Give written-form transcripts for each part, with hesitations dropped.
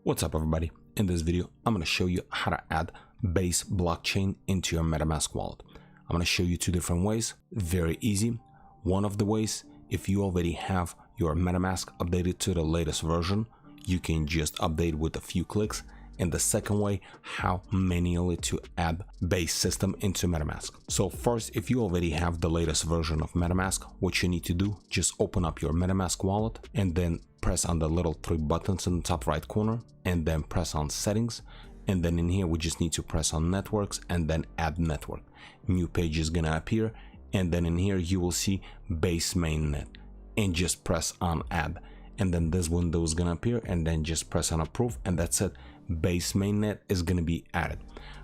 What's up everybody? In this video, I'm going to show you how to add Base blockchain into your MetaMask wallet. I'm going to show you two different ways, very easy. One of the ways, if you already have your MetaMask updated to the latest version, you can just update with a few clicks. And the second way, how manually to add Base system into MetaMask. So first, if you already have the latest version of MetaMask, what you need to do, just open up your MetaMask wallet and then press on the little three buttons in the top right corner and then press on settings. And then in here, we just need to press on networks and then add network. New page is gonna appear. And then in here, you will see Base mainnet and just press on add. And then this window is gonna appear and then just press on approve and that's it. Base mainnet is going to be added.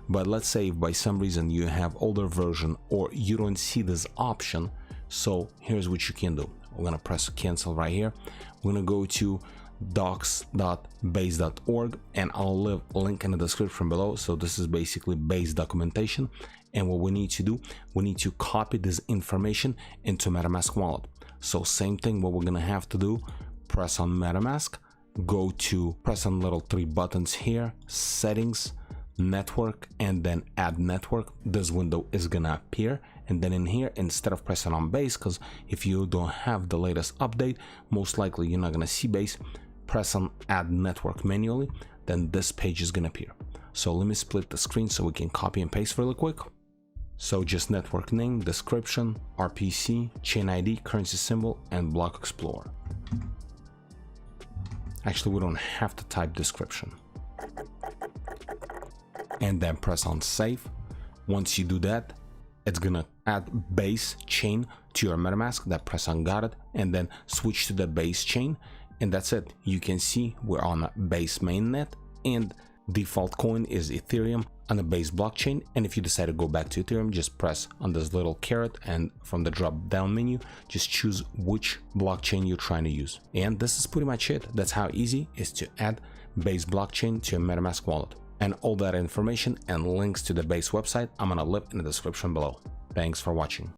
But let's say if by some reason you have older version or you don't see this option, so here's what you can do. We're going to press cancel right here. We're going to go to docs.base.org and I'll leave a link in the description below. So this is basically Base documentation, and what we need to do, we need to copy this information into MetaMask wallet. So same thing, what we're going to have to do, press on MetaMask, go to press on little three buttons here, settings, network, and then add network. This window is gonna appear, and then in here, instead of pressing on Base, because if you don't have the latest update, most likely you're not gonna see Base, press on add network manually, then this page is gonna appear. So let me split the screen so we can copy and paste really quick. So just network name, description, RPC, chain ID, currency symbol, and block explorer. Actually, we don't have to type description. And then press on save. Once you do that, it's gonna add Base chain to your MetaMask. That press on got it, and then switch to the Base chain. And that's it. You can see we're on a Base mainnet and default coin is Ethereum on the Base blockchain. And if you decide to go back to Ethereum, just press on this little caret and from the drop down menu, just choose which blockchain you're trying to use. And this is pretty much it. That's how easy it is to add Base blockchain to your MetaMask wallet. And all that information and links to the Base website, I'm gonna leave in the description below. Thanks for watching.